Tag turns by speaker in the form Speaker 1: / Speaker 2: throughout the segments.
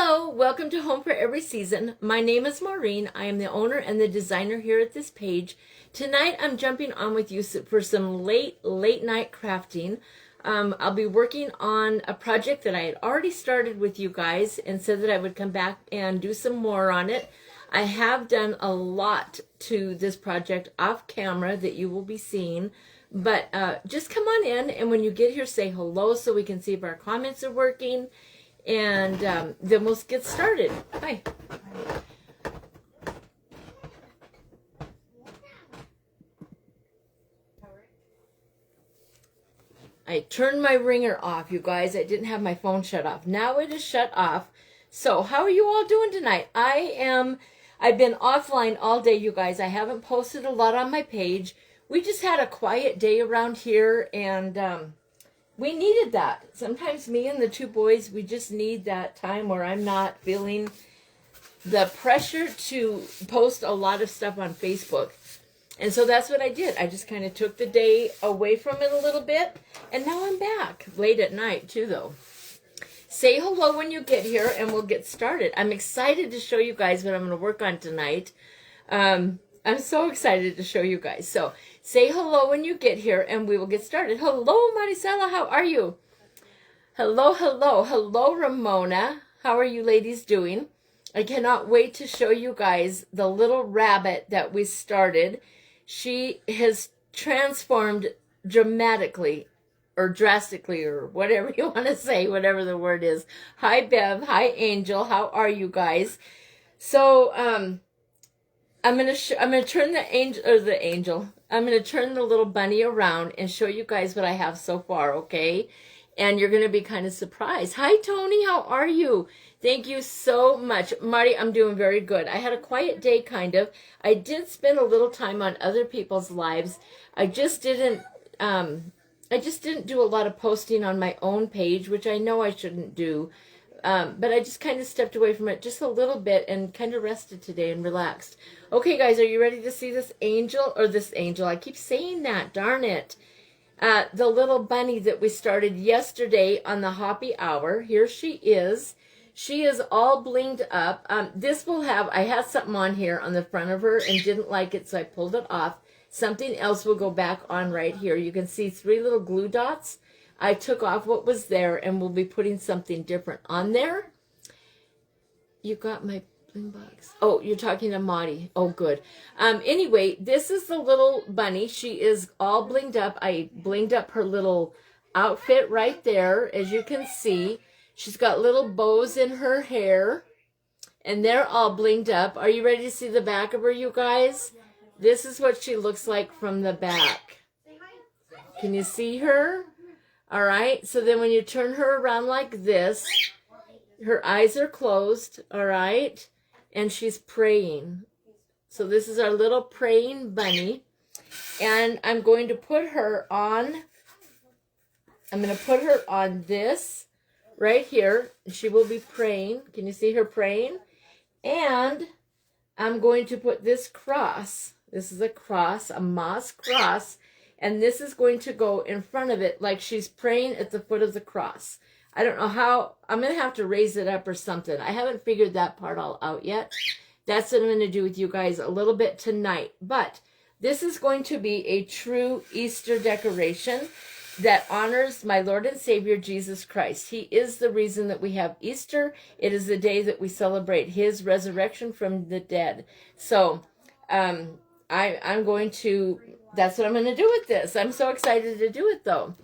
Speaker 1: Hello, welcome to Home for Every Season. My name is Maureen. I am the owner and the designer here at this page. Tonight I'm jumping on with you for some late night crafting. I'll be working on a project that I had already started with you guys and said that I would come back and do some more on it. I have done a lot to this project off camera that you will be seeing, but just come on in, and when you get here say hello so we can see if our comments are working. And then we'll get started. Hi. I turned my ringer off, you guys. I didn't have my phone shut off. Now it is shut off. So how are you all doing tonight? I've been offline all day, you guys. I haven't posted a lot on my page. We just had a quiet day around here, and we needed that. Sometimes me and the two boys, we just need that time where I'm not feeling the pressure to post a lot of stuff on Facebook. And so that's what I did. I just kind of took the day away from it a little bit. And now I'm back. Late at night too, though. Say hello when you get here and we'll get started. I'm excited to show you guys what I'm going to work on tonight. I'm so excited to show you guys. So say hello when you get here and we will get started. Hello, Maricela. How are you? Hello, hello. Hello, Ramona. How are you ladies doing? I cannot wait to show you guys the little rabbit that we started. She has transformed dramatically or drastically or whatever you want to say, whatever the word is. Hi, Bev. Hi, Angel. How are you guys? So, I'm gonna turn I'm gonna turn the little bunny around and show you guys what I have so far, okay? And you're gonna be kind of surprised. Hi, Tony. How are you? Thank you so much, Marty. I'm doing very good. I had a quiet day, kind of. I did spend a little time on other people's lives. I just didn't do a lot of posting on my own page, which I know I shouldn't do. But I just kind of stepped away from it just a little bit and kind of rested today and relaxed. Okay, guys, are you ready to see this angel? I keep saying that, darn it. The little bunny that we started yesterday on the Hoppy Hour. Here she is. She is all blinged up. I had something on here on the front of her and didn't like it, so I pulled it off. Something else will go back on right here. You can see 3 little glue dots. I took off what was there and we'll be putting something different on there. You got my bling box. Oh, you're talking to Maudie. Oh, good. Anyway, this is the little bunny. She is all blinged up. I blinged up her little outfit right there. As you can see, she's got little bows in her hair and they're all blinged up. Are you ready to see the back of her, you guys? This is what she looks like from the back. Can you see her? All right, so then when you turn her around like this, her eyes are closed, all right, and she's praying. So this is our little praying bunny, and I'm going to put her on this right here. She will be praying. Can you see her praying? And I'm going to put this cross. This is a cross, a moss cross. And this is going to go in front of it like she's praying at the foot of the cross. I don't know how. I'm going to have to raise it up or something. I haven't figured that part all out yet. That's what I'm going to do with you guys a little bit tonight. But this is going to be a true Easter decoration that honors my Lord and Savior, Jesus Christ. He is the reason that we have Easter. It is the day that we celebrate his resurrection from the dead. So that's what I'm going to do with this. I'm so excited to do it, though.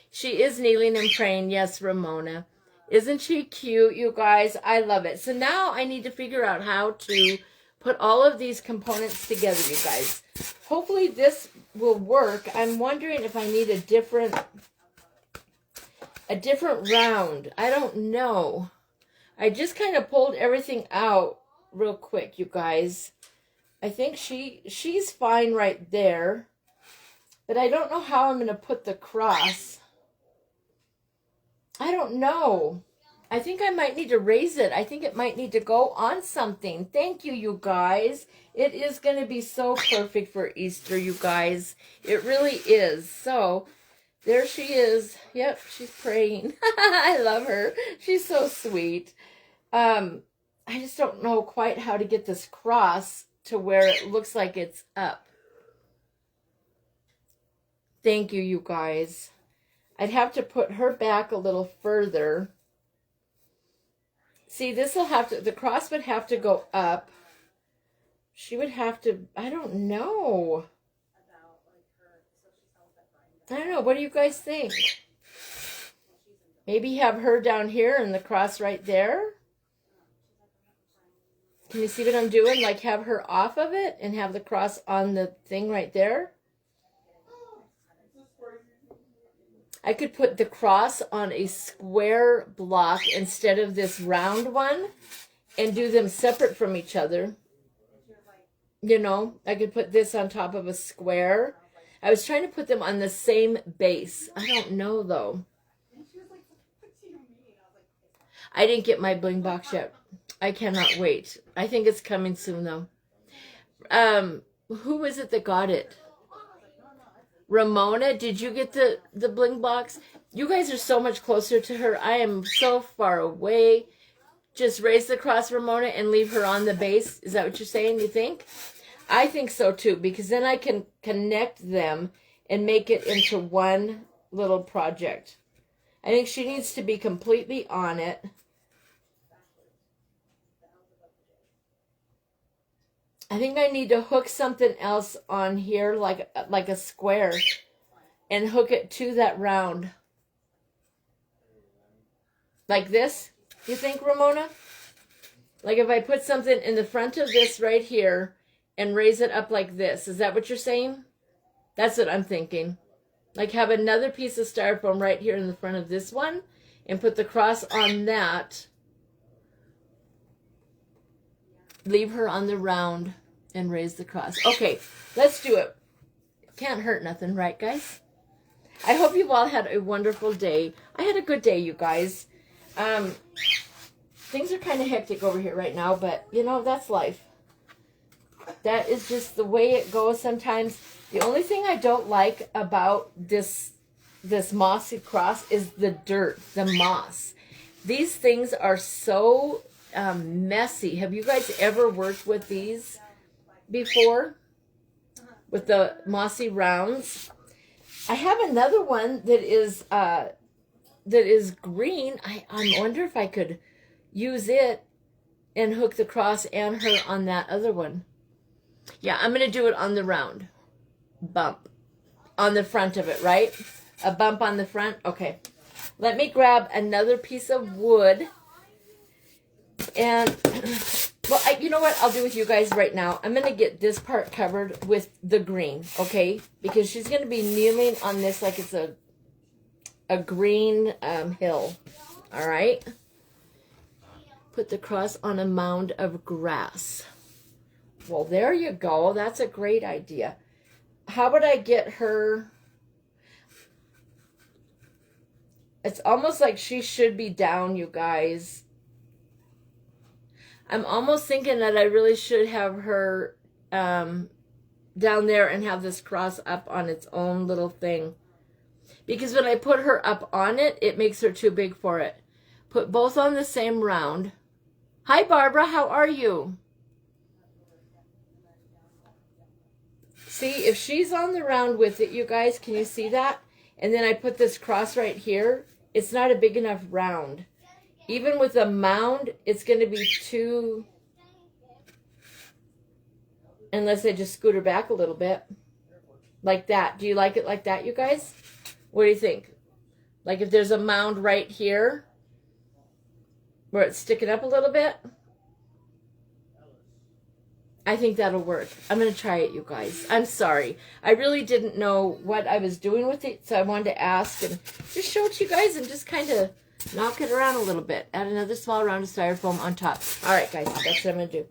Speaker 1: She is kneeling and praying. Yes, Ramona. Isn't she cute, you guys? I love it. So now I need to figure out how to put all of these components together, you guys. Hopefully this will work. I'm wondering if I need a different round. I don't know. I just kind of pulled everything out real quick, you guys. I think she's fine right there. But I don't know how I'm going to put the cross. I don't know. I think I might need to raise it. I think it might need to go on something. Thank you, you guys. It is going to be so perfect for Easter, you guys. It really is. So there she is. Yep, she's praying. I love her. She's so sweet. I just don't know quite how to get this cross to where it looks like it's up. Thank you, you guys. I'd have to put her back a little further. See, this will have to, the cross would have to go up. She would have to, I don't know. I don't know. What do you guys think? Maybe have her down here and the cross right there. Can you see what I'm doing? Like have her off of it and have the cross on the thing right there. I could put the cross on a square block instead of this round one and do them separate from each other. You know, I could put this on top of a square. I was trying to put them on the same base. I don't know, though. I didn't get my bling box yet. I cannot wait. I think it's coming soon, though. Who is it that got it? Ramona, did you get the bling box? You guys are so much closer to her. I am so far away. Just raise the cross, Ramona, and leave her on the base. Is that what you're saying, you think? I think so, too, because then I can connect them and make it into one little project. I think she needs to be completely on it. I think I need to hook something else on here, like a square, and hook it to that round. Like this, you think, Ramona? Like if I put something in the front of this right here and raise it up like this. Is that what you're saying? That's what I'm thinking. Like have another piece of styrofoam right here in the front of this one and put the cross on that. Leave her on the round and raise the cross. Okay, let's do it. Can't hurt nothing, right, guys? I hope you've all had a wonderful day. I had a good day, you guys. Things are kind of hectic over here right now, but, you know, that's life. That is just the way it goes sometimes. The only thing I don't like about this mossy cross is the dirt, the moss. These things are so messy. Have you guys ever worked with these before? With the mossy rounds? I have another one that is green. I wonder if I could use it and hook the cross and her on that other one. Yeah, I'm going to do it on the round. Bump. On the front of it, right? A bump on the front? Okay. Let me grab another piece of wood. And, well, you know what I'll do with you guys right now? I'm going to get this part covered with the green, okay? Because she's going to be kneeling on this like it's a green hill. All right? Put the cross on a mound of grass. Well, there you go. That's a great idea. How would I get her? It's almost like she should be down, you guys. I'm almost thinking that I really should have her down there and have this cross up on its own little thing. Because when I put her up on it, it makes her too big for it. Put both on the same round. Hi, Barbara. How are you? See, if she's on the round with it, you guys, can you see that? And then I put this cross right here. It's not a big enough round. Even with a mound, it's going to be too... Unless I just scoot her back a little bit. Like that. Do you like it like that, you guys? What do you think? Like if there's a mound right here, where it's sticking up a little bit, I think that'll work. I'm going to try it, you guys. I'm sorry. I really didn't know what I was doing with it, so I wanted to ask and just show it to you guys and just kind of knock it around a little bit. Add another small round of styrofoam on top. All right, guys, that's what I'm going to do.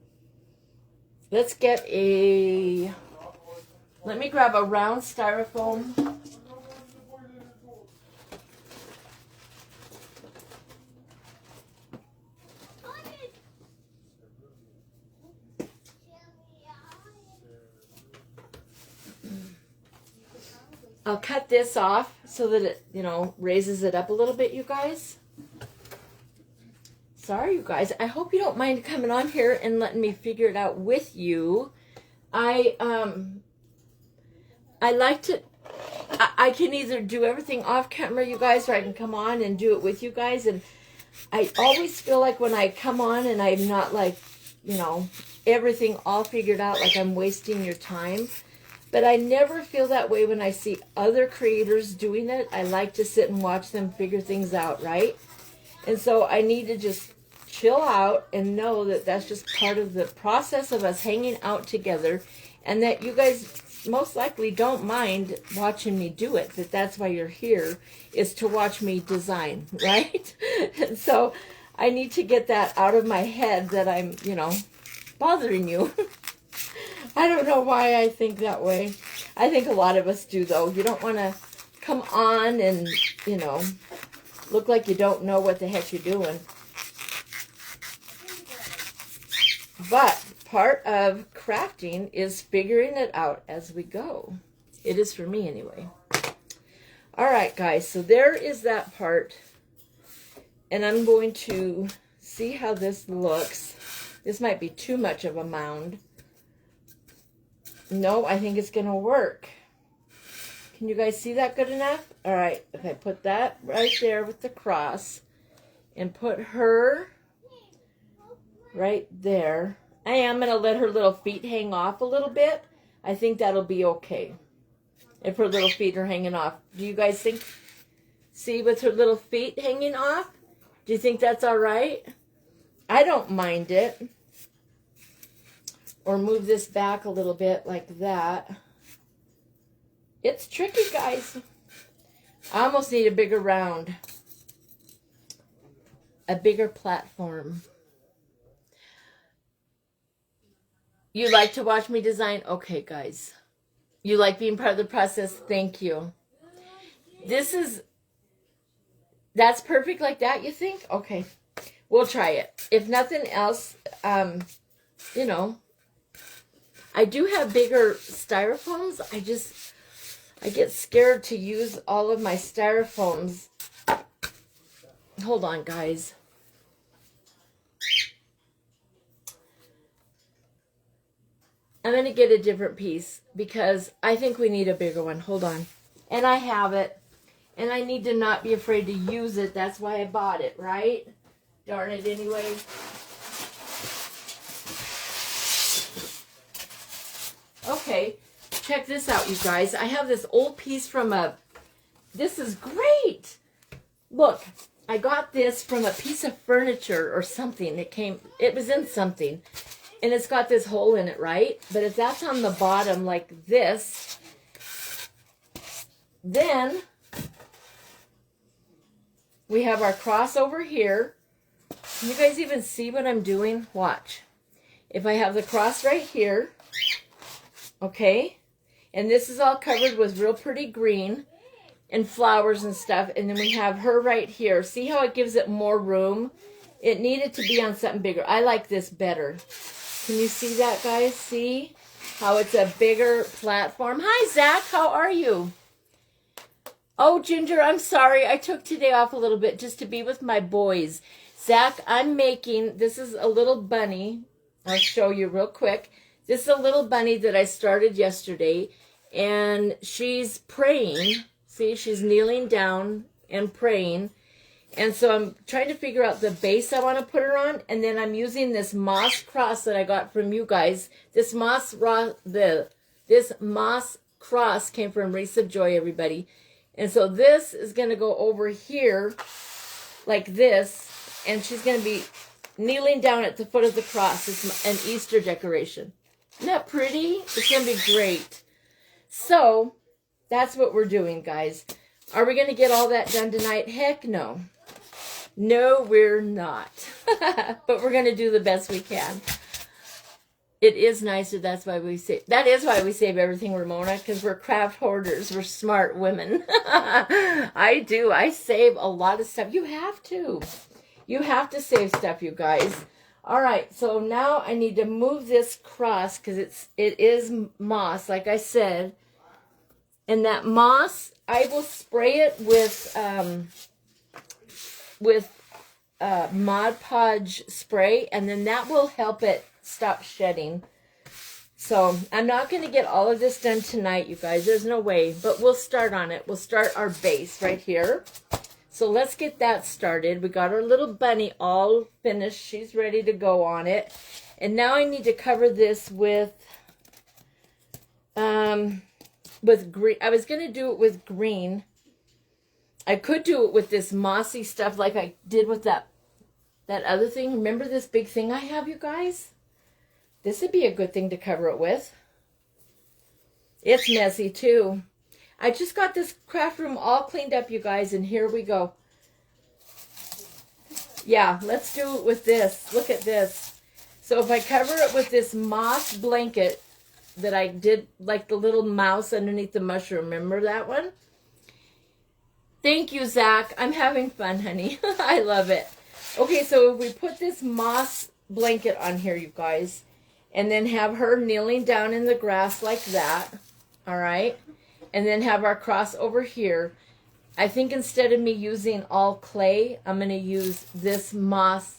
Speaker 1: Let's get a... Let me grab a round styrofoam. I'll cut this off so that it, you know, raises it up a little bit, you guys. sorry, you guys. I hope you don't mind coming on here and letting me figure it out with you. I like to, I can either do everything off camera, you guys, or I can come on and do it with you guys. And I always feel like when I come on and I'm not like, you know, everything all figured out, like I'm wasting your time. But I never feel that way when I see other creators doing it. I like to sit and watch them figure things out, right? And so I need to just chill out and know that that's just part of the process of us hanging out together, and that you guys most likely don't mind watching me do it, that that's why you're here, is to watch me design, right? And so I need to get that out of my head that I'm, you know, bothering you. I don't know why I think that way. I think a lot of us do, though. You don't want to come on and, you know, look like you don't know what the heck you're doing. But part of crafting is figuring it out as we go. It is for me anyway. All right, guys. So there is that part. And I'm going to see how this looks. This might be too much of a mound. No, I think it's going to work. Can you guys see that good enough? All right, if I put that right there with the cross and put her right there, I am going to let her little feet hang off a little bit. I think that'll be okay if her little feet are hanging off. Do you guys think, see with her little feet hanging off? Do you think that's all right? I don't mind it. Or move this back a little bit like that. It's tricky, guys. I almost need a bigger round. A bigger platform. You like to watch me design? Okay, guys. You like being part of the process? Thank you. That's perfect like that, you think? Okay. We'll try it. If nothing else, you know, I do have bigger styrofoams. I get scared to use all of my styrofoams. Hold on, guys. I'm going to get a different piece because I think we need a bigger one. Hold on. And I have it. And I need to not be afraid to use it. That's why I bought it, right? Darn it anyway. Okay, check this out, you guys. I have this old piece from this is great. Look, I got this from a piece of furniture or something. It was in something. And it's got this hole in it, right? But if that's on the bottom like this, then we have our cross over here. Can you guys even see what I'm doing? Watch. If I have the cross right here, okay, and this is all covered with real pretty green and flowers and stuff, and then we have her right here. See how it gives it more room? It needed to be on something bigger. I like this better. Can you see that, guys? See how it's a bigger platform? Hi, Zach. How are you? Oh, Ginger, I'm sorry. I took today off a little bit just to be with my boys. Zach, I'm making, this is a little bunny. I'll show you real quick. This is a little bunny that I started yesterday, and she's praying. See, she's kneeling down and praying. And so I'm trying to figure out the base I want to put her on, and then I'm using this moss cross that I got from you guys. This moss cross came from Race of Joy, everybody. And so this is going to go over here like this, and she's going to be kneeling down at the foot of the cross. It's an Easter decoration. Isn't that pretty? It's going to be great. So that's what we're doing, guys. Are we going to get all that done tonight? Heck no. No, we're not. But we're going to do the best we can. It is nicer. That is why we save everything, Ramona, because we're craft hoarders. We're smart women. I do. I save a lot of stuff. You have to. You have to save stuff, you guys. All right. So now I need to move this cross because it is moss, like I said. And that moss, I will spray it with Mod Podge spray, and then that will help it stop shedding. So I'm not going to get all of this done tonight, you guys. There's no way, but we'll start on it. We'll start our base right here. So let's get that started. We got our little bunny all finished. She's ready to go on it. And now I need to cover this with green. I was going to do it with green. I could do it with this mossy stuff like I did with that other thing. Remember this big thing I have, you guys? This would be a good thing to cover it with. It's messy too. I just got this craft room all cleaned up, you guys, and here we go. Yeah, let's do it with this. Look at this. So if I cover it with this moss blanket that I did, like the little mouse underneath the mushroom. Remember that one? Thank you, Zach. I'm having fun, honey. I love it. Okay, so if we put this moss blanket on here, you guys, and then have her kneeling down in the grass like that, all right? And then have our cross over here. I think instead of me using all clay, I'm going to use this moss,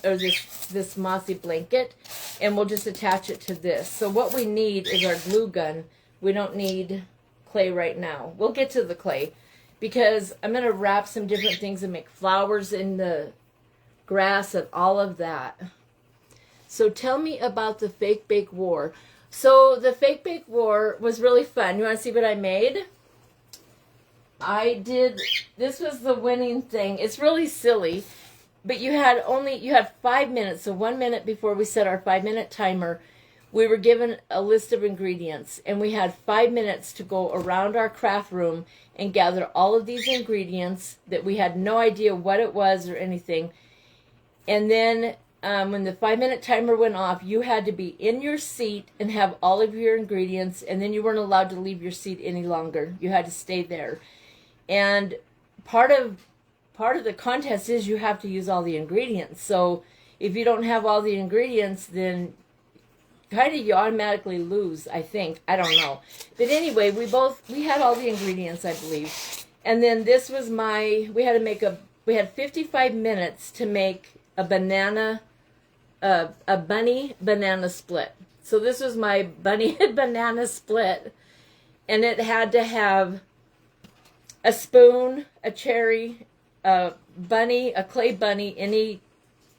Speaker 1: or this mossy blanket, and we'll just attach it to this. So what we need is our glue gun. We don't need clay right now. We'll get to the clay, because I'm going to wrap some different things and make flowers in the grass and all of that. So tell me about the Fake Bake War. So the Fake Bake War was really fun. You want to see what I made? This was the winning thing. It's really silly, but you had 5 minutes. So 1 minute before we set our 5-minute timer, we were given a list of ingredients, and we had 5 minutes to go around our craft room and gather all of these ingredients that we had no idea what it was or anything. And then when the 5-minute timer went off, you had to be in your seat and have all of your ingredients, and then you weren't allowed to leave your seat any longer. You had to stay there. And part of the contest is you have to use all the ingredients. So if you don't have all the ingredients, then kind of you automatically lose, I think. I don't know. But anyway, we had all the ingredients, I believe. And then this was we had 55 minutes to make a bunny banana split. So this was my bunny banana split, and it had to have a spoon, a cherry, a bunny, a clay bunny, any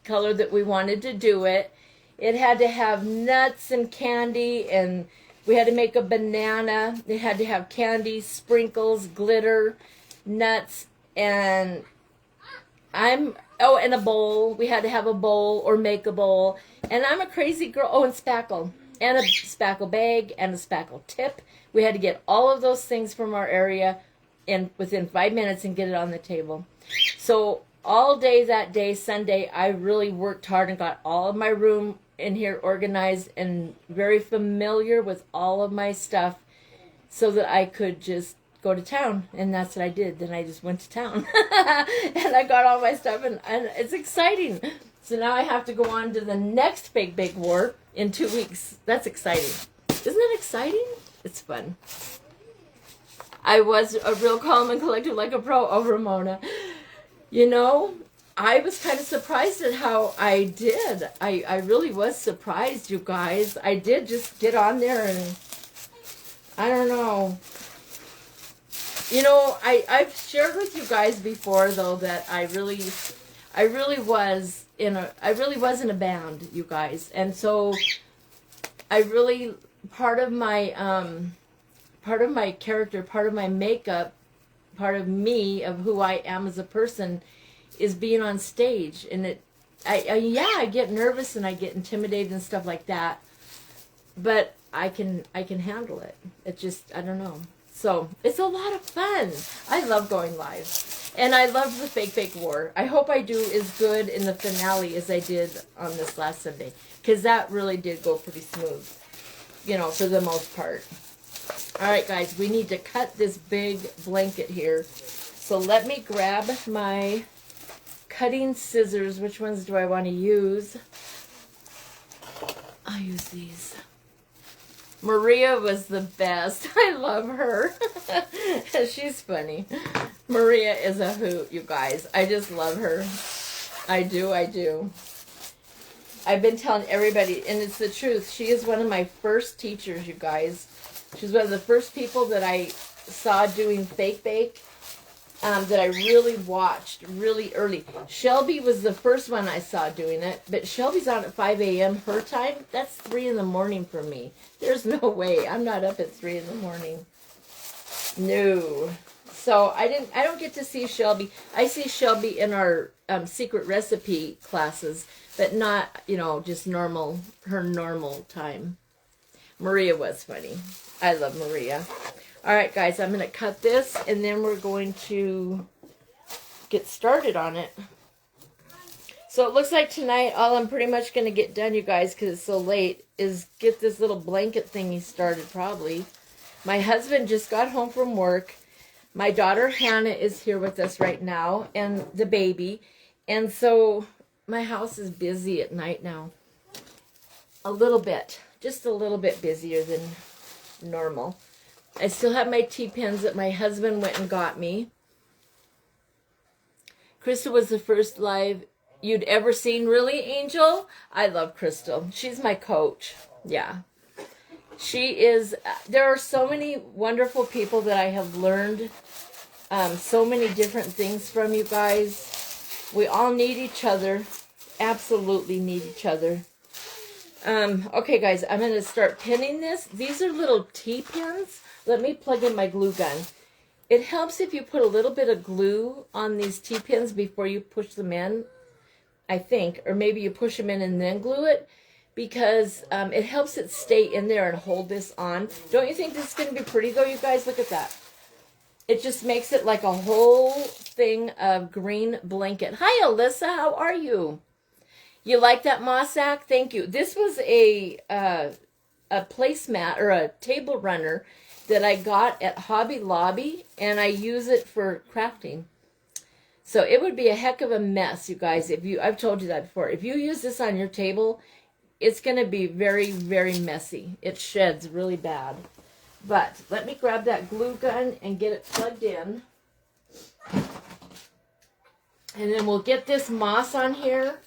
Speaker 1: color that we wanted to do it. It had to have nuts and candy, and we had to make a banana. It had to have candy, sprinkles, glitter, nuts, and and a bowl. We had to have a bowl or make a bowl. And I'm a crazy girl. Oh, and spackle. And a spackle bag and a spackle tip. We had to get all of those things from our area within 5 minutes and get it on the table. So all day that day, Sunday, I really worked hard and got all of my room in here organized and very familiar with all of my stuff so that I could just go to town. And that's what I did. Then I just went to town and I got all my stuff, and it's exciting. So now I have to go on to the next Fake Bake War in 2 weeks. That's exciting. Isn't that exciting? It's fun. I was a real calm and collected like a pro. Oh, Ramona. You know, I was kind of surprised at how I did. I really was surprised, you guys. I did just get on there and I don't know. You know, I've shared with you guys before though that I really was in a band, you guys. And so part of my character, part of my makeup, part of me, of who I am as a person, is being on stage. And I get nervous and I get intimidated and stuff like that, but I can handle it. It just, I don't know. So it's a lot of fun. I love going live, and I love the Fake Bake War. I hope I do as good in the finale as I did on this last Sunday, because that really did go pretty smooth, you know, for the most part. All right, guys, we need to cut this big blanket here. So let me grab my cutting scissors. Which ones do I want to use? I'll use these. Maria was the best. I love her. She's funny. Maria is a hoot, you guys. I just love her. I do, I do. I've been telling everybody, and it's the truth. She is one of my first teachers, you guys. She's one of the first people that I saw doing fake bake, that I really watched really early. Shelby was the first one I saw doing it, but Shelby's on at 5 a.m. her time. That's 3 in the morning for me. There's no way. I'm not up at 3 in the morning. No. So I don't get to see Shelby. I see Shelby in our secret recipe classes, but not, just her normal time. Maria was funny. I love Maria. All right, guys, I'm going to cut this, and then we're going to get started on it. So it looks like tonight, all I'm pretty much going to get done, you guys, because it's so late, is get this little blanket thingy started, probably. My husband just got home from work. My daughter Hannah is here with us right now, and the baby. And so my house is busy at night now. A little bit. Just a little bit busier than normal. I still have my T-pins that my husband went and got me. Crystal was the first live you'd ever seen. Really, Angel? I love Crystal. She's my coach. Yeah. She is. There are so many wonderful people that I have learned so many different things from, you guys. We all need each other. Absolutely need each other. Okay, guys, I'm going to start pinning this. These are little T-pins. Let me plug in my glue gun. It helps if you put a little bit of glue on these T-pins before you push them in, I think. Or maybe you push them in and then glue it, because it helps it stay in there and hold this on. Don't you think this is going to be pretty, though, you guys? Look at that. It just makes it like a whole thing of green blanket. Hi, Alyssa. How are you? You like that Mossack? Thank you. This was a placemat or a table runner that I got at Hobby Lobby, and I use it for crafting. So it would be a heck of a mess, you guys, I've told you that before. If you use this on your table, it's going to be very, very messy. It sheds really bad. But let me grab that glue gun and get it plugged in. And then we'll get this moss on here.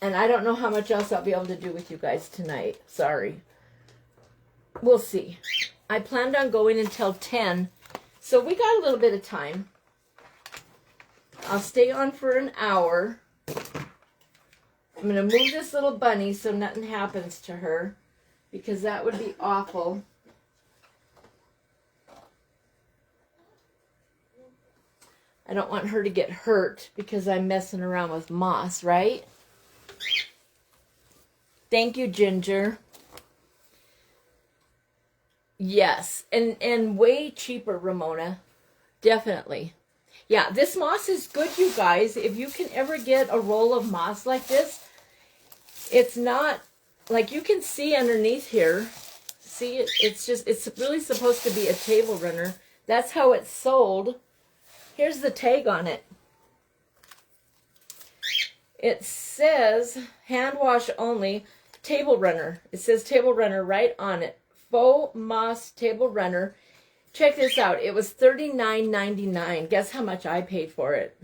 Speaker 1: And I don't know how much else I'll be able to do with you guys tonight. Sorry. We'll see. I planned on going until 10. So we got a little bit of time. I'll stay on for an hour. I'm going to move this little bunny so nothing happens to her, because that would be awful. I don't want her to get hurt because I'm messing around with moss, right? Thank you, Ginger. Yes, and way cheaper, Ramona. Definitely. Yeah, this moss is good, you guys. If you can ever get a roll of moss like this, it's not, like, you can see underneath here. See, it's really supposed to be a table runner. That's how it's sold. Here's the tag on it. It says, hand wash only, table runner. It says table runner right on it. Faux moss table runner. Check this out. It was $39.99. Guess how much I paid for it?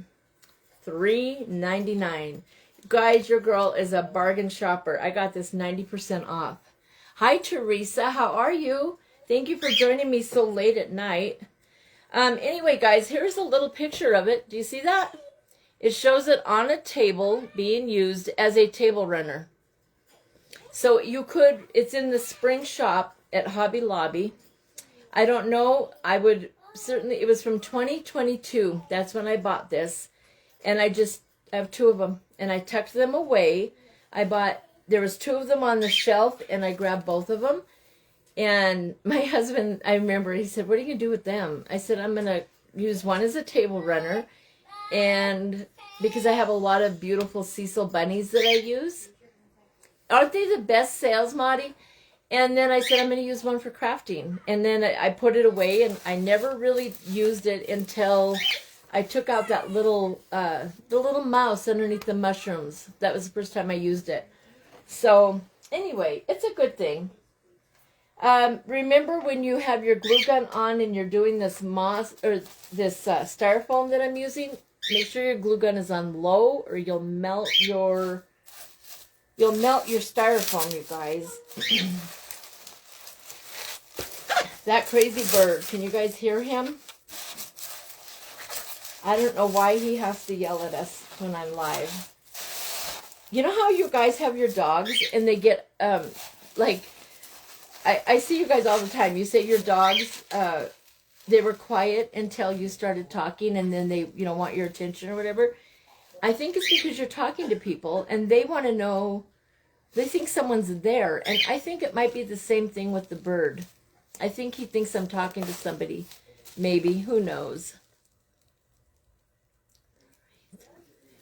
Speaker 1: $3.99. Guys, your girl is a bargain shopper. I got this 90% off. Hi, Teresa. How are you? Thank you for joining me so late at night. Anyway, guys, here's a little picture of it. Do you see that? It shows it on a table being used as a table runner. So you could, it's in the spring shop at Hobby Lobby. I don't know. I would certainly, it was from 2022. That's when I bought this. And I have two of them. And I tucked them away. There was two of them on the shelf, and I grabbed both of them. And my husband, I remember, he said, what are you going to do with them? I said, I'm going to use one as a table runner. And because I have a lot of beautiful Cecil bunnies that I use. Aren't they the best sales, Maudie? And then I said, I'm going to use one for crafting. And then I put it away, and I never really used it until I took out that the little mouse underneath the mushrooms. That was the first time I used it. So anyway, it's a good thing. Remember when you have your glue gun on and you're doing this moss or this styrofoam that I'm using? make sure your glue gun is on low, or you'll melt your styrofoam, you guys. That crazy bird, can you guys hear him? I don't know why he has to yell at us when I'm live. You know how you guys have your dogs and they get, like, I see you guys all the time. You say your dogs, they were quiet until you started talking, and then they, you know, want your attention or whatever. I think it's because you're talking to people and they want to know, they think someone's there. And I think it might be the same thing with the bird. I think he thinks I'm talking to somebody. Maybe. Who knows?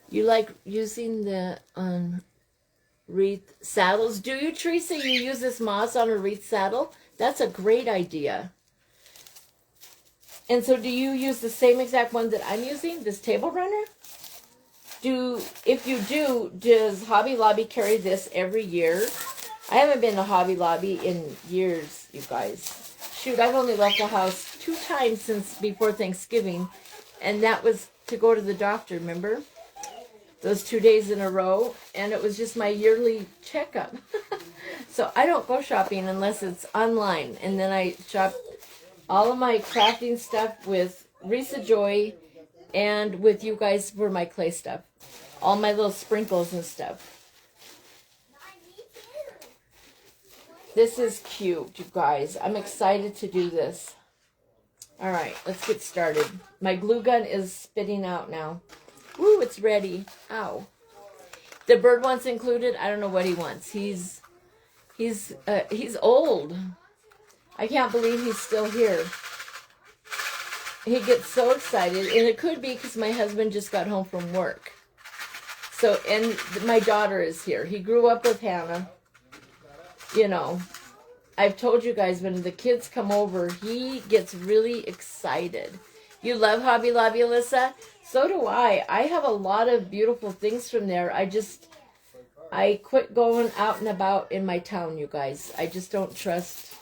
Speaker 1: You like using the wreath saddles? Do you, Teresa? You use this moss on a wreath saddle? That's a great idea. And so do you use the same exact one that I'm using, this table runner? If you do, does Hobby Lobby carry this every year? I haven't been to Hobby Lobby in years, you guys. Shoot, I've only left the house 2 times since before Thanksgiving, and that was to go to the doctor, remember? Those 2 days in a row, and it was just my yearly checkup. So I don't go shopping unless it's online, and then I shop all of my crafting stuff with Risa Joy and with you guys for my clay stuff. All my little sprinkles and stuff. This is cute, you guys. I'm excited to do this. All right, let's get started. My glue gun is spitting out now. Woo, it's ready. Ow. The bird wants included. I don't know what he wants. He's old. I can't believe he's still here. He gets so excited, and it could be because my husband just got home from work. So, and my daughter is here. He grew up with Hannah. You know, I've told you guys, when the kids come over, he gets really excited. You love Hobby Lobby, Alyssa? So do I. I have a lot of beautiful things from there. I quit going out and about in my town, you guys. I just don't trust.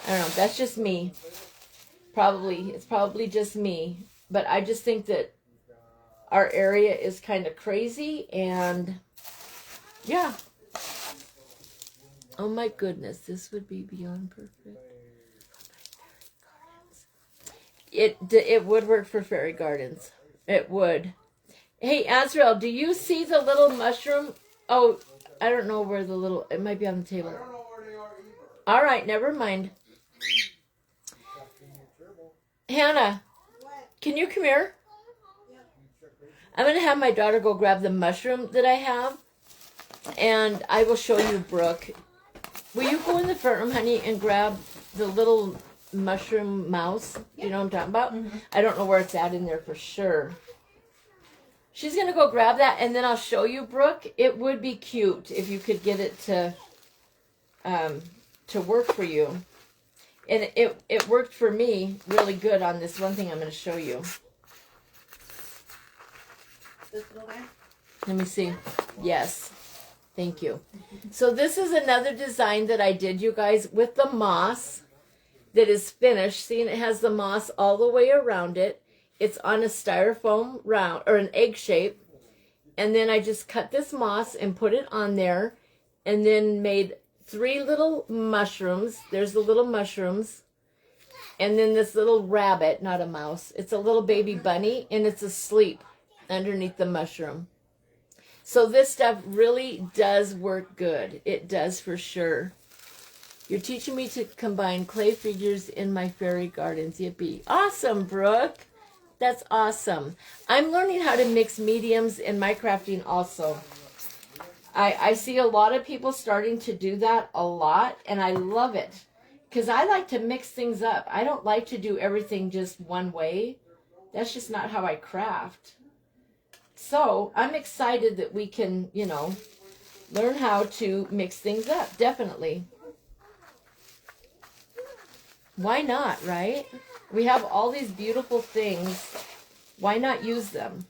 Speaker 1: I don't know. That's just me. It's probably just me. But I just think that our area is kind of crazy, and yeah. Oh my goodness, this would be beyond perfect. It would work for fairy gardens. It would. Hey, Azrael, do you see the little mushroom? Oh, I don't know where the little, it might be on the table. I don't know where they are either. All right, never mind. Hannah, can you come here? I'm going to have my daughter go grab the mushroom that I have, and I will show you, Brooke. Will you go in the front room, honey, and grab the little mushroom mouse? You know what I'm talking about? Mm-hmm. I don't know where it's at in there for sure. She's going to go grab that, and then I'll show you, Brooke. It would be cute if you could get it to work for you. And it worked for me really good on this one thing I'm going to show you. This little guy? Let me see. Yes. Thank you. So this is another design that I did, you guys, with the moss that is finished. See, it has the moss all the way around it. It's on a styrofoam round, or an egg shape. And then I just cut this moss and put it on there, and then made 3 little mushrooms. There's the little mushrooms. And then this little rabbit, not a mouse. It's a little baby bunny, and it's asleep underneath the mushroom. So this stuff really does work good. It does for sure. You're teaching me to combine clay figures in my fairy gardens. Yippee. Awesome, Brooke. That's awesome. I'm learning how to mix mediums in my crafting also. I see a lot of people starting to do that a lot, and I love it. Because I like to mix things up. I don't like to do everything just one way. That's just not how I craft. So I'm excited that we can, you know, learn how to mix things up. Definitely. Why not, right? We have all these beautiful things. Why not use them?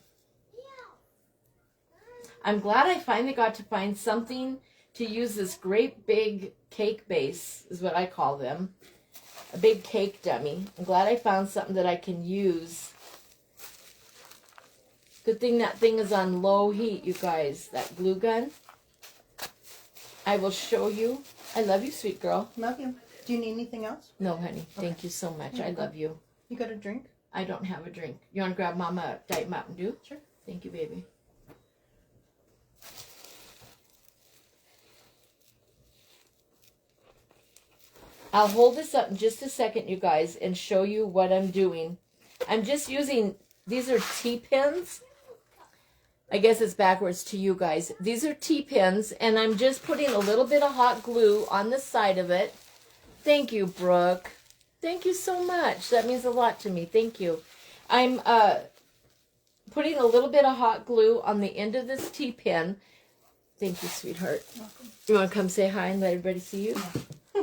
Speaker 1: I'm glad I finally got to find something to use this great big cake base, is what I call them. A big cake dummy. I'm glad I found something that I can use Good thing that thing is on low heat, you guys. That glue gun. I will show you. I love you, sweet girl.
Speaker 2: Love you. Do you need anything else?
Speaker 1: No, honey. Thank you so much. I love you.
Speaker 2: You got a drink?
Speaker 1: I don't have a drink. You want to grab Mama a Diet Mountain Dew?
Speaker 2: Sure.
Speaker 1: Thank you, baby. I'll hold this up in just a second, you guys, and show you what I'm doing. I'm just using, these are T-pins. I guess it's backwards to you guys. These are T-pins, and I'm just putting a little bit of hot glue on the side of it. Thank you, Brooke. Thank you so much. That means a lot to me. Thank you. I'm putting a little bit of hot glue on the end of this T-pin. Thank you, sweetheart.
Speaker 2: Welcome.
Speaker 1: You want to come say hi and let everybody see you?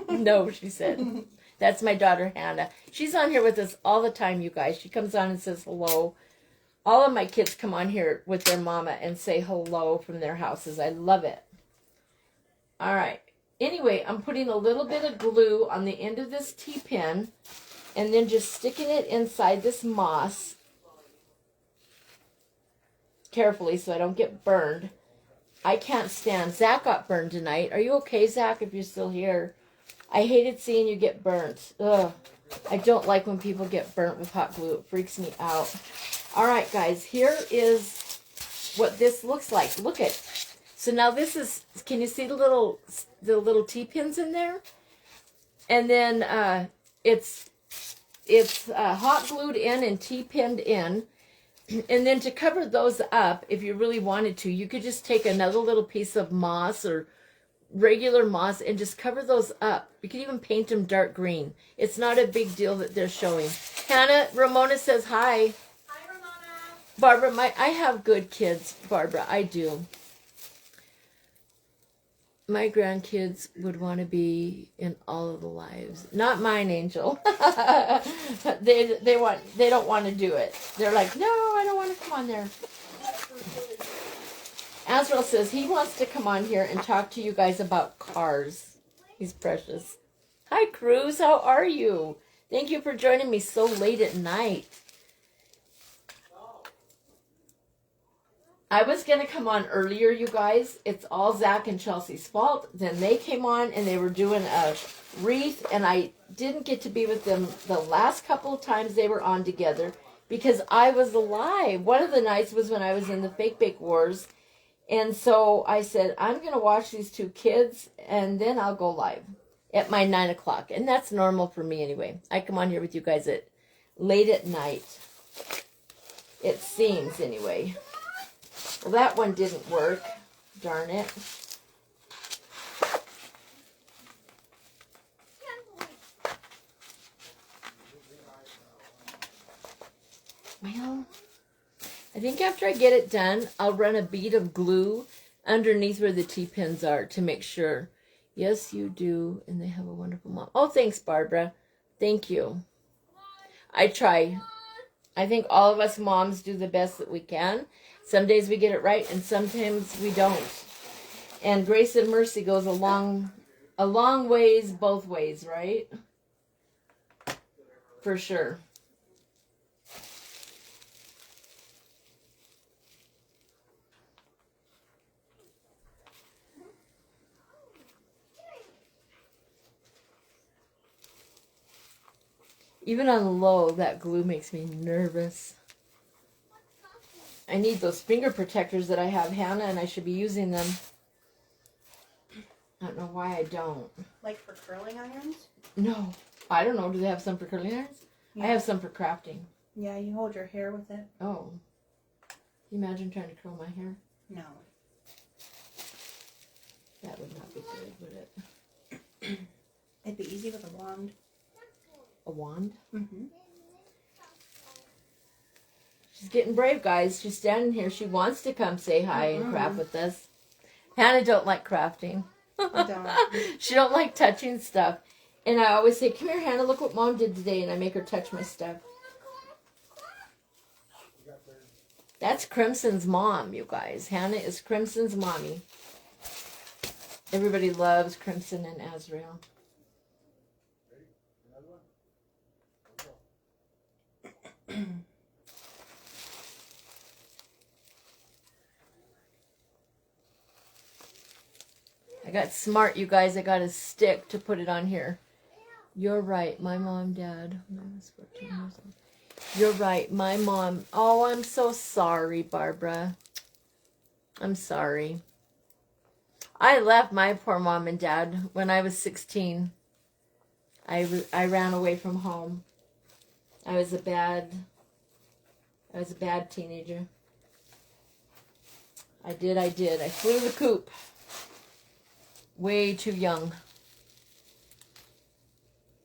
Speaker 1: No, she said. That's my daughter, Hannah. She's on here with us all the time, you guys. She comes on and says hello. All of my kids come on here with their mama and say hello from their houses. I love it. All right. Anyway, I'm putting a little bit of glue on the end of this T-pin and then just sticking it inside this moss carefully so I don't get burned. I can't stand. Zach got burned tonight. Are you okay, Zach, if you're still here? I hated seeing you get burnt. Ugh. I don't like when people get burnt with hot glue. It freaks me out. All right, guys, here is what this looks like. Look at. So now this is, can you see the little T-pins in there? And then it's hot glued in and T-pinned in. And then to cover those up, if you really wanted to, you could just take another little piece of moss or regular moss and just cover those up. You can even paint them dark green. It's not a big deal that they're showing. Hannah, Ramona says hi.
Speaker 3: Hi, Ramona.
Speaker 1: Barbara, I have good kids, Barbara. I do. My grandkids would want to be in all of the lives. Not mine, Angel. they don't want to do it. They're like, no, I don't want to come on there. Azrael says he wants to come on here and talk to you guys about cars. He's precious. Hi, Cruz. How are you? Thank you for joining me so late at night. I was going to come on earlier, you guys. It's all Zach and Chelsea's fault. Then they came on and they were doing a wreath, and I didn't get to be with them the last couple of times they were on together because I was alive. One of the nights was when I was in the Fake Bake Wars, and so I said, I'm going to watch these two kids, and then I'll go live at my 9 o'clock. And that's normal for me anyway. I come on here with you guys at late at night. It seems anyway. Well, that one didn't work. Darn it. Well, I think after I get it done, I'll run a bead of glue underneath where the T-pins are to make sure. Yes, you do. And they have a wonderful mom. Oh, thanks, Barbara. Thank you. I try. I think all of us moms do the best that we can. Some days we get it right, and sometimes we don't. And grace and mercy goes a long ways both ways, right? For sure. Even on low, that glue makes me nervous. I need those finger protectors that I have, Hannah, and I should be using them. I don't know why I don't.
Speaker 2: Like for curling irons?
Speaker 1: No. I don't know. Do they have some for curling irons?
Speaker 2: Yeah.
Speaker 1: I have some for crafting.
Speaker 2: Yeah, you hold your hair with it.
Speaker 1: Oh. Can you imagine trying to curl my hair?
Speaker 2: No.
Speaker 1: That would not be good, would it?
Speaker 2: It'd be easy with a wand.
Speaker 1: A wand?
Speaker 2: Mm-hmm.
Speaker 1: She's getting brave, guys. She's standing here. She wants to come say hi and craft with us. Hannah don't like crafting.
Speaker 2: I don't.
Speaker 1: She don't like touching stuff. And I always say, come here, Hannah, look what Mom did today. And I make her touch my stuff. That's Crimson's mom, you guys. Hannah is Crimson's mommy. Everybody loves Crimson and Azrael. I got smart, you guys. I got a stick to put it on here. You're right. My mom, dad. When I was 14 years old. You're right. My mom. Oh, I'm so sorry, Barbara. I'm sorry. I left my poor mom and dad when I was 16. I ran away from home. I was a bad teenager. I did. I flew the coop. Way too young.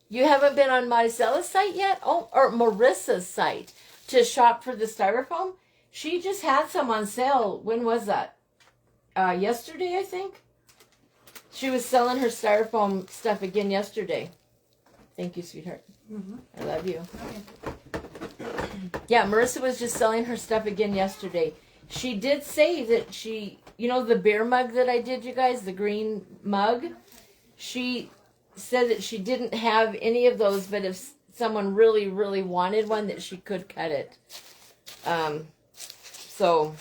Speaker 1: You haven't been on Maricella's site yet? Oh, or Marissa's site to shop for the styrofoam? She just had some on sale. When was that? Yesterday, I think. She was selling her styrofoam stuff again yesterday. Thank you, sweetheart.
Speaker 2: Mm-hmm.
Speaker 1: I love you.
Speaker 2: Okay.
Speaker 1: Yeah, Marissa was just selling her stuff again yesterday. She did say that she, you know, the beer mug that I did, you guys, the green mug, she said that she didn't have any of those, but if someone really, really wanted one, that she could cut it. So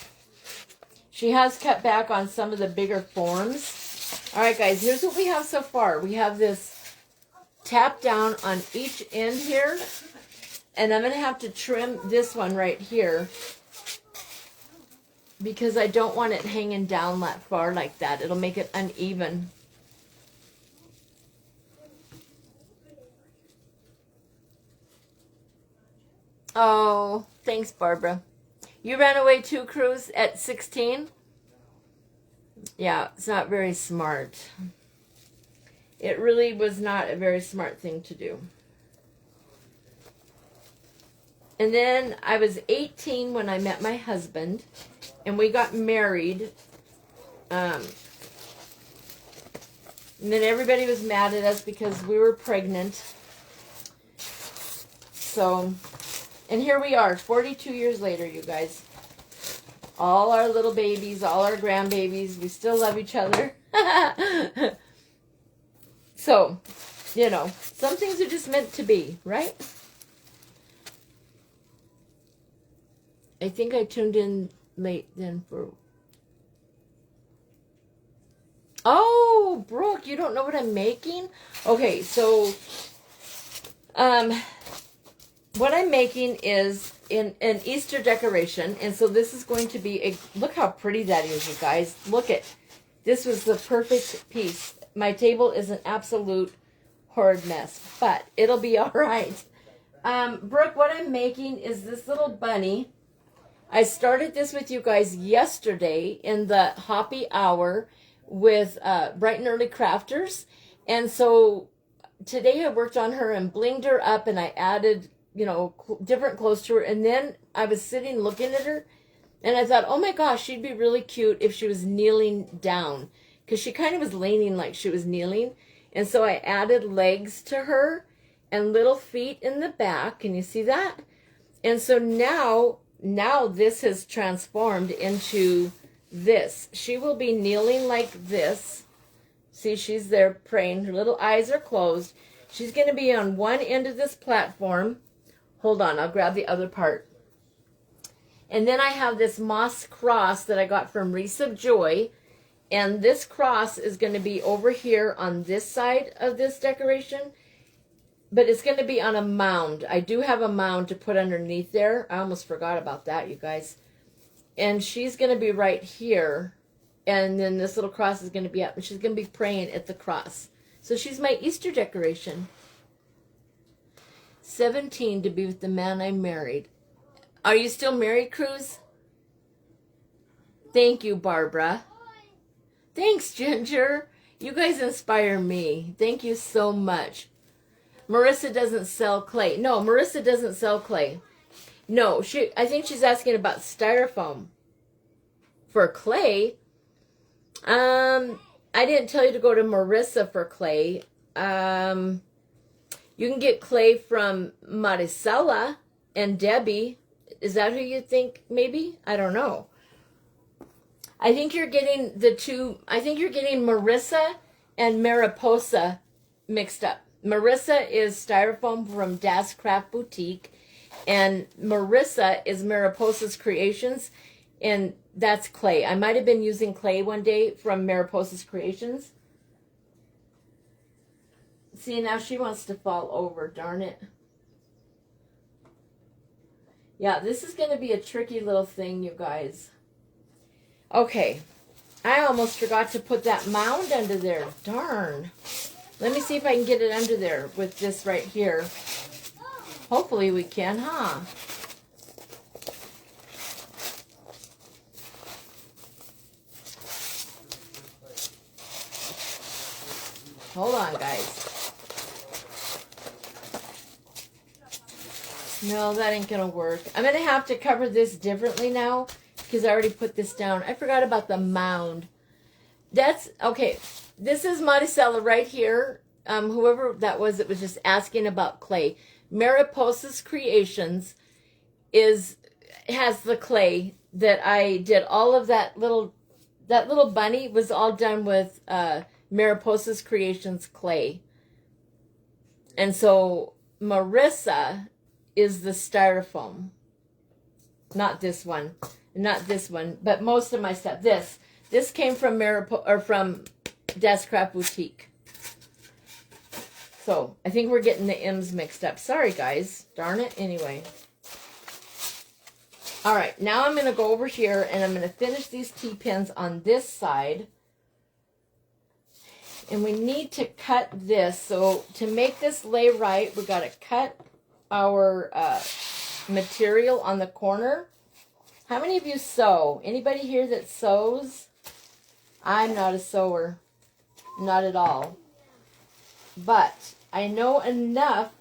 Speaker 1: she has cut back on some of the bigger forms. All right, guys, here's what we have so far. We have this tap down on each end here, and I'm going to have to trim this one right here because I don't want it hanging down that far like that. It'll make it uneven. Oh, thanks, Barbara. You ran away too, Cruz, at 16? Yeah, it's not very smart. It really was not a very smart thing to do. And then I was 18 when I met my husband, and we got married. And then everybody was mad at us because we were pregnant. So, and here we are, 42 years later, you guys. All our little babies, all our grandbabies, we still love each other. So, you know, some things are just meant to be, right? I think I tuned in late then for... Oh, Brooke, you don't know what I'm making? Okay, so... what I'm making is an Easter decoration. And so this is going to be a... Look how pretty that is, you guys. Look at... This was the perfect piece. My table is an absolute horrid mess. But it'll be all right. Brooke, what I'm making is this little bunny. I started this with you guys yesterday in the Hoppy Hour with Bright and Early Crafters. And so today I worked on her and blinged her up, and I added, you know, different clothes to her. And then I was sitting looking at her, and I thought, oh my gosh, she'd be really cute if she was kneeling down, because she kind of was leaning like she was kneeling. And so I added legs to her and little feet in the back. Can you see that? And so now this has transformed into this. She will be kneeling like this. See, she's there praying. Her little eyes are closed. She's going to be on one end of this platform. Hold on, I'll grab the other part. And then I have this moss cross that I got from Reese of Joy. And this cross is going to be over here on this side of this decoration. But it's going to be on a mound. I do have a mound to put underneath there. I almost forgot about that, you guys. And she's going to be right here. And then this little cross is going to be up. And she's going to be praying at the cross. So she's my Easter decoration. 17 to be with the man I married. Are you still married, Cruz? Thank you, Barbara. Thanks, Ginger. You guys inspire me. Thank you so much. Marissa doesn't sell clay. No, Marissa doesn't sell clay. No, I think she's asking about styrofoam. For clay, I didn't tell you to go to Marissa for clay. You can get clay from Maricela and Debbie. Is that who you think, maybe? I don't know. I think you're getting the two. I think you're getting Marissa and Mariposa mixed up. Marissa is styrofoam from Das Craft Boutique, and Marissa is Mariposa's Creations, and that's clay. I might have been using clay one day from Mariposa's Creations. See, now she wants to fall over. Darn it. Yeah, this is going to be a tricky little thing, you guys. Okay. I almost forgot to put that mound under there. Darn. Let me see if I can get it under there with this right here. Hopefully we can, huh? Hold on, guys. No, that ain't gonna work. I'm gonna have to cover this differently now because I already put this down. I forgot about the mound. That's okay. This is Maricela right here. Whoever that was just asking about clay. Mariposa's Creations has the clay that I did. All of that little bunny was all done with Mariposa's Creations clay. And so Marissa is the styrofoam. Not this one. Not this one, but most of my stuff. This came from from Des Craft Boutique. So, I think we're getting the M's mixed up. Sorry, guys. Darn it. Anyway. All right. Now I'm going to go over here and I'm going to finish these T-pins on this side. And we need to cut this. So, to make this lay right, we got to cut our material on the corner. How many of you sew? Anybody here that sews? I'm not a sewer. Not at all. But I know enough,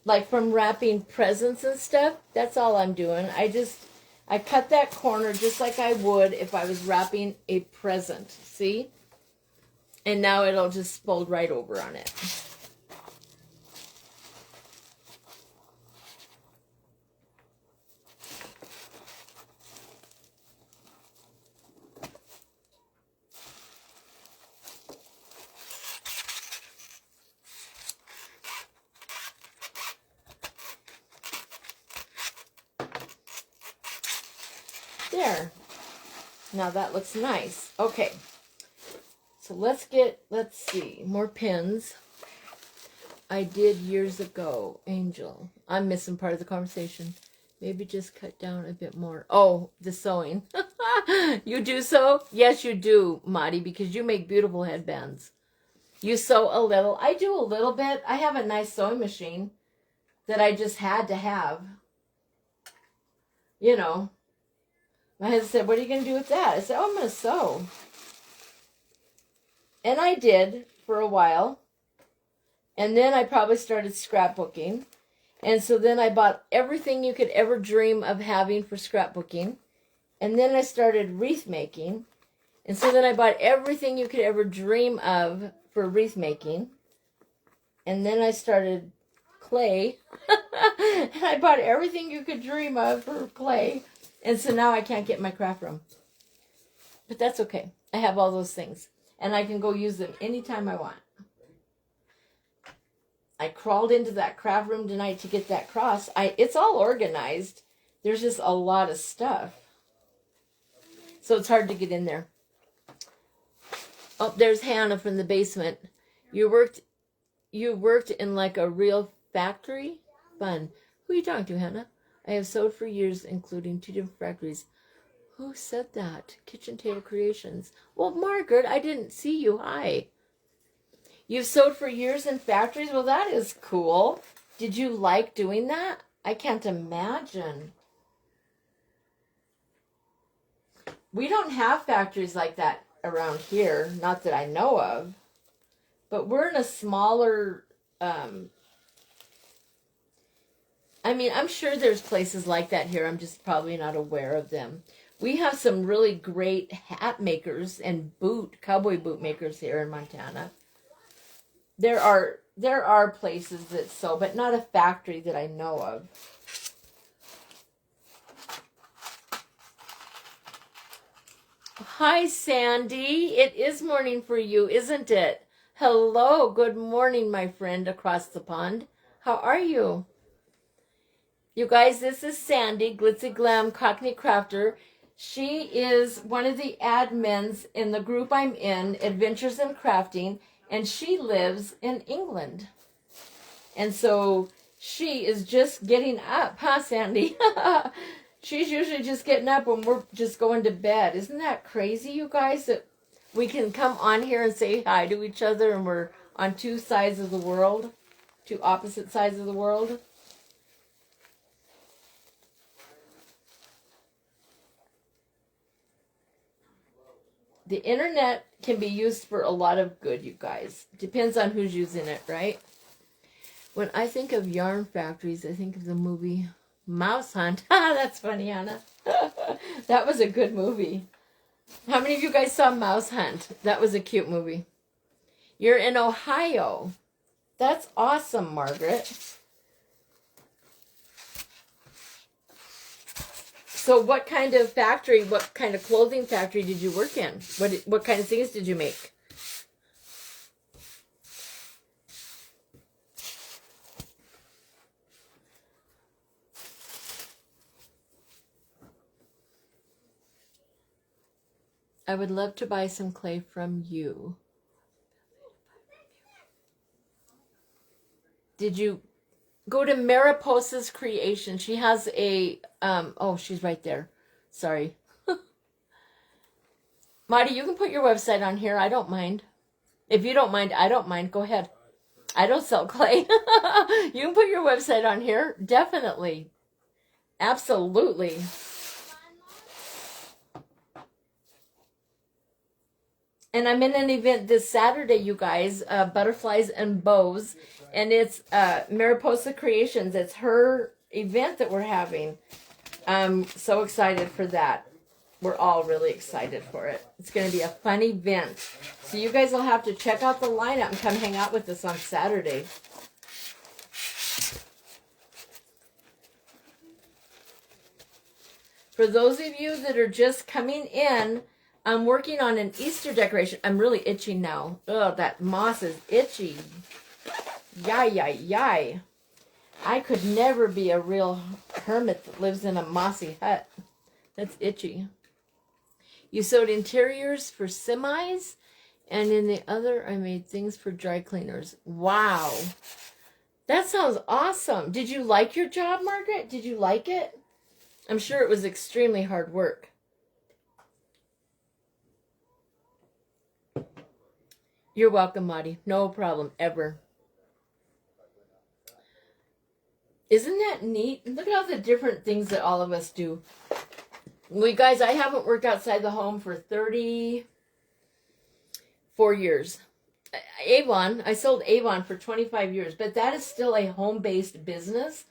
Speaker 1: like from wrapping presents and stuff. That's all I'm doing. I cut that corner just like I would if I was wrapping a present. See? And now it'll just fold right over on it. There. Now that looks nice. Okay. So let's see, more pins. I did years ago. Angel. I'm missing part of the conversation. Maybe just cut down a bit more. Oh, the sewing. You do sew? Yes, you do, Madi, because you make beautiful headbands. You sew a little. I do a little bit. I have a nice sewing machine that I just had to have. You know. My husband said, what are you going to do with that? I said, oh, I'm going to sew. And I did for a while. And then I probably started scrapbooking. And so then I bought everything you could ever dream of having for scrapbooking. And then I started wreath making. And so then I bought everything you could ever dream of for wreath making. And then I started clay. And I bought everything you could dream of for clay. And so now I can't get my craft room. But that's okay. I have all those things. And I can go use them anytime I want. I crawled into that craft room tonight to get that cross. It's all organized. There's just a lot of stuff. So it's hard to get in there. Oh, there's Hannah from the basement. You worked in like a real factory? Fun. Who are you talking to, Hannah? I have sewed for years, including 2 different factories. Who said that? Kitchen Table Creations. Well, Margaret, I didn't see you. Hi. You've sewed for years in factories? Well, that is cool. Did you like doing that? I can't imagine. We don't have factories like that around here. Not that I know of. But we're in a smaller... I'm sure there's places like that here. I'm just probably not aware of them. We have some really great hat makers and cowboy boot makers here in Montana. There are places that sew, but not a factory that I know of. Hi, Sandy. It is morning for you, isn't it? Hello. Good morning, my friend across the pond. How are you? You guys, this is Sandy, Glitzy Glam Cockney Crafter. She is one of the admins in the group I'm in, Adventures in Crafting, and she lives in England. And so she is just getting up, huh, Sandy? She's usually just getting up when we're just going to bed. Isn't that crazy, you guys, that we can come on here and say hi to each other and we're on two sides of the world, two opposite sides of the world? The internet can be used for a lot of good, you guys. Depends on who's using it, right? When I think of yarn factories, I think of the movie Mouse Hunt. That's funny, Anna. That was a good movie. How many of you guys saw Mouse Hunt? That was a cute movie. You're in Ohio. That's awesome, Margaret. So what kind of factory, what kind of clothing factory did you work in? What kind of things did you make? I would love to buy some clay from you. Did you go to Mariposa's Creation? She has a, oh, she's right there. Sorry. Marty, you can put your website on here. I don't mind. If you don't mind, I don't mind. Go ahead. I don't sell clay. You can put your website on here. Definitely. Absolutely. And I'm in an event this Saturday, you guys, Butterflies and Bows. And it's Mariposa Creations. It's her event that we're having. I'm so excited for that. We're all really excited for it. It's going to be a fun event. So you guys will have to check out the lineup and come hang out with us on Saturday. For those of you that are just coming in, I'm working on an Easter decoration. I'm really itchy now. Oh, that moss is itchy. Yay, yay, yay. I could never be a real hermit that lives in a mossy hut. That's itchy. You sewed interiors for semis, and in the other, I made things for dry cleaners. Wow. That sounds awesome. Did you like your job, Margaret? Did you like it? I'm sure it was extremely hard work. You're welcome, Marty. No problem, ever. Isn't that neat? Look at all the different things that all of us do. Well, you guys, I haven't worked outside the home for 34 years. Avon, I sold Avon for 25 years, but that is still a home-based business.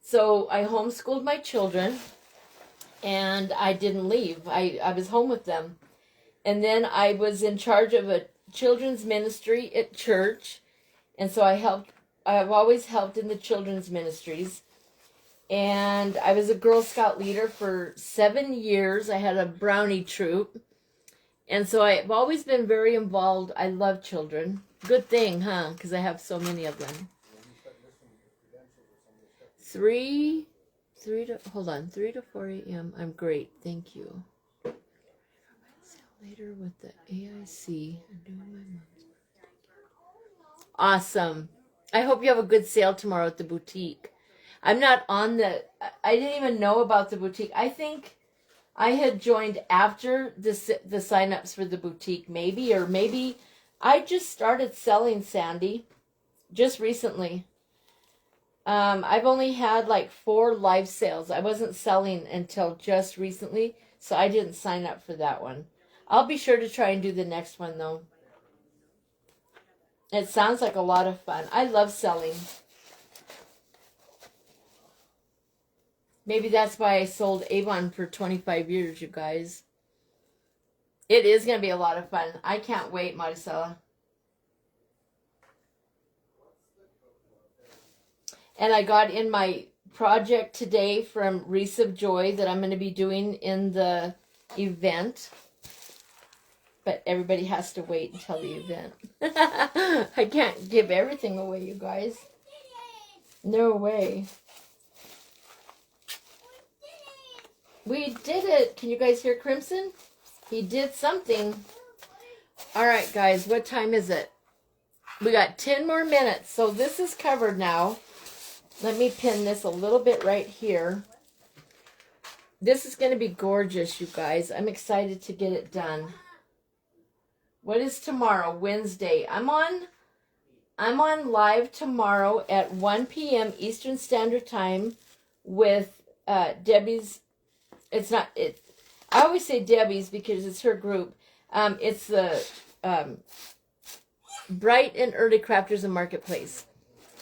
Speaker 1: So I homeschooled my children, and I didn't leave. I was home with them. And then I was in charge of a children's ministry at church, and so I've always helped in the children's ministries. And I was a Girl Scout leader for 7 years. I had a brownie troop. And so I've always been very involved. I love children. Good thing, huh? Because I have so many of them. 3 to 4 a.m. I'm great. Thank you. Later with the AIC and doing my mom's. Awesome. I hope you have a good sale tomorrow at the boutique. I'm not on the, I didn't even know about the boutique. I think I had joined after the sign-ups for the boutique, maybe, or maybe I just started selling, Sandy, just recently. I've only had like 4 live sales. I wasn't selling until just recently, so I didn't sign up for that one. I'll be sure to try and do the next one, though. It sounds like a lot of fun. I love selling. Maybe that's why I sold Avon for 25 years, you guys. It is going to be a lot of fun. I can't wait, Maricela. And I got in my project today from Reese of Joy that I'm going to be doing in the event. But everybody has to wait until the event. I can't give everything away, you guys. No way. We did it. Can you guys hear Crimson? He did something. All right, guys. What time is it? We got 10 more minutes, so this is covered now. Let me pin this a little bit right here. This is going to be gorgeous, you guys. I'm excited to get it done. What is tomorrow? Wednesday. I'm on live tomorrow at 1 p.m. Eastern Standard Time with Debbie's. I always say Debbie's because it's her group. It's the Bright and Early Crafters and Marketplace.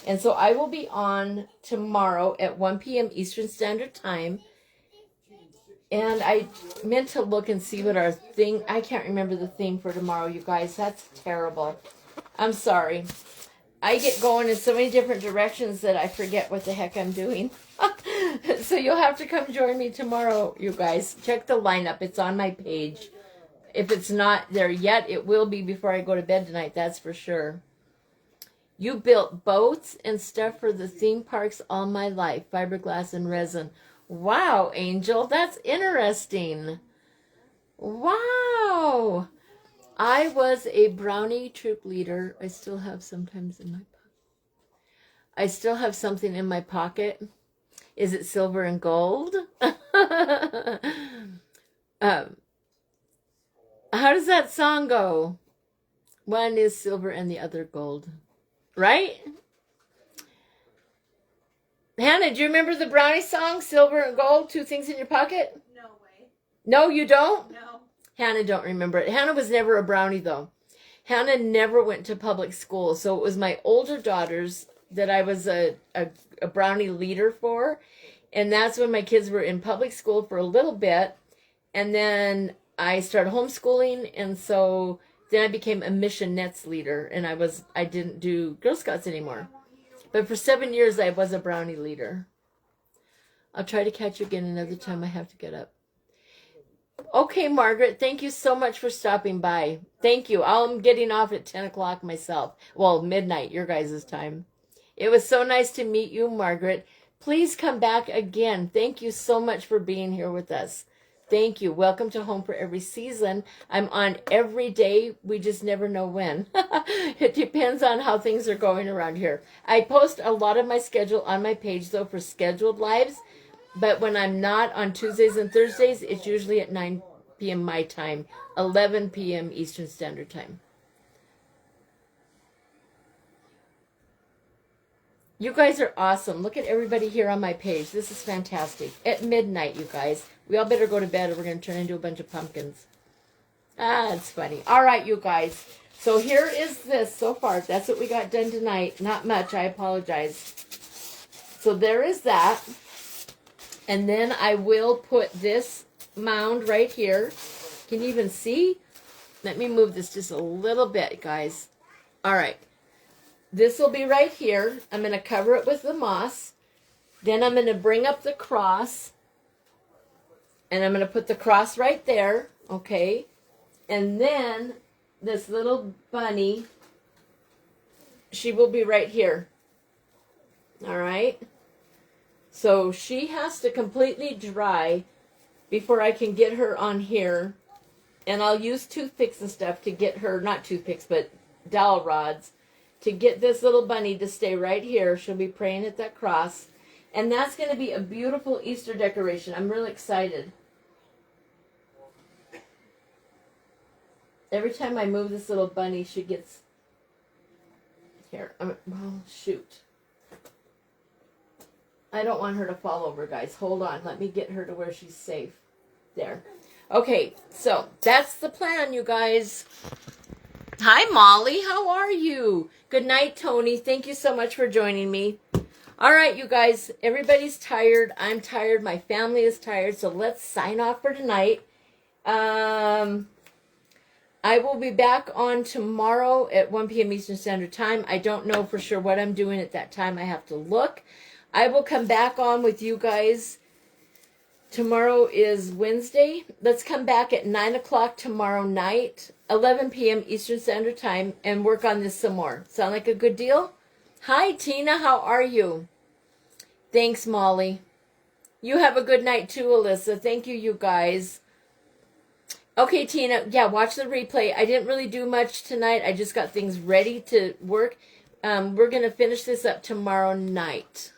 Speaker 1: And so I will be on tomorrow at 1 p.m. Eastern Standard Time. And I meant to look and see what our thing... I can't remember the theme for tomorrow, you guys. That's terrible. I'm sorry. I get going in so many different directions that I forget what the heck I'm doing. So you'll have to come join me tomorrow, you guys. Check the lineup. It's on my page. If it's not there yet, it will be before I go to bed tonight. That's for sure. You built boats and stuff for the theme parks all my life. Fiberglass and resin. Wow, Angel. That's interesting. Wow. I was a brownie troop leader. I still have sometimes in my pocket. I still have something in my pocket. Is it silver and gold? How does that song go? One is silver and the other gold. Right? Hannah, do you remember the brownie song? Silver and gold, two things in your pocket?
Speaker 2: No way.
Speaker 1: No, you don't?
Speaker 2: No.
Speaker 1: Hannah don't remember it. Hannah was never a brownie, though. Hannah never went to public school, so it was my older daughters that I was a brownie leader for, and that's when my kids were in public school for a little bit, and then I started homeschooling, and so then I became a missionettes leader, and I didn't do Girl Scouts anymore. But for 7 years, I was a brownie leader. I'll try to catch you again another time. I have to get up. Okay, Margaret, thank you so much for stopping by. Thank you. I'm getting off at 10 o'clock myself. Well, midnight, your guys' time. It was so nice to meet you, Margaret. Please come back again. Thank you so much for being here with us. Thank you. Welcome to Home for Every Season. I'm on every day. We just never know when. It depends on how things are going around here. I post a lot of my schedule on my page, though, for scheduled lives. But when I'm not on Tuesdays and Thursdays, it's usually at 9 p.m. my time, 11 p.m. Eastern Standard Time. You guys are awesome. Look at everybody here on my page. This is fantastic. At midnight, you guys. We all better go to bed or we're going to turn into a bunch of pumpkins. Ah, it's funny. All right, you guys. So here is this so far. That's what we got done tonight. Not much. I apologize. So there is that. And then I will put this mound right here. Can you even see? Let me move this just a little bit, guys. All right. This will be right here. I'm going to cover it with the moss. Then I'm going to bring up the cross. And I'm going to put the cross right there. Okay. And then this little bunny, she will be right here. All right. So she has to completely dry before I can get her on here. And I'll use toothpicks and stuff to get her, not toothpicks, but dowel rods, to get this little bunny to stay right here. She'll be praying at that cross. And that's going to be a beautiful Easter decoration. I'm really excited. Every time I move this little bunny, she gets... Here, well, shoot. I don't want her to fall over, guys. Hold on. Let me get her to where she's safe. There. Okay, so that's the plan, you guys. Hi, Molly. How are you? Good night, Tony. Thank you so much for joining me. All right, you guys. Everybody's tired. I'm tired. My family is tired. So let's sign off for tonight. I will be back on tomorrow at 1 p.m. Eastern Standard Time. I don't know for sure what I'm doing at that time. I have to look. I will come back on with you guys. Tomorrow is Wednesday. Let's come back at 9 o'clock tomorrow night, 11 p.m. Eastern Standard Time, and work on this some more. Sound like a good deal? Hi, Tina. How are you? Thanks, Molly. You have a good night too, Alyssa. Thank you, you guys. Okay, Tina. Yeah, watch the replay. I didn't really do much tonight. I just got things ready to work. We're going to finish this up tomorrow night.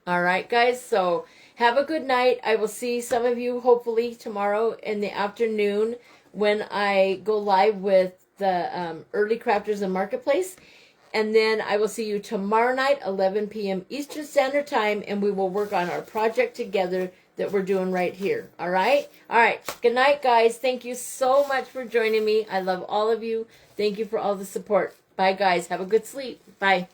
Speaker 1: All right, guys. So have a good night. I will see some of you hopefully tomorrow in the afternoon when I go live with the Early Crafters and Marketplace. And then I will see you tomorrow night, 11 p.m. Eastern Standard Time, and we will work on our project together that we're doing right here. All right? All right. Good night, guys. Thank you so much for joining me. I love all of you. Thank you for all the support. Bye, guys. Have a good sleep. Bye.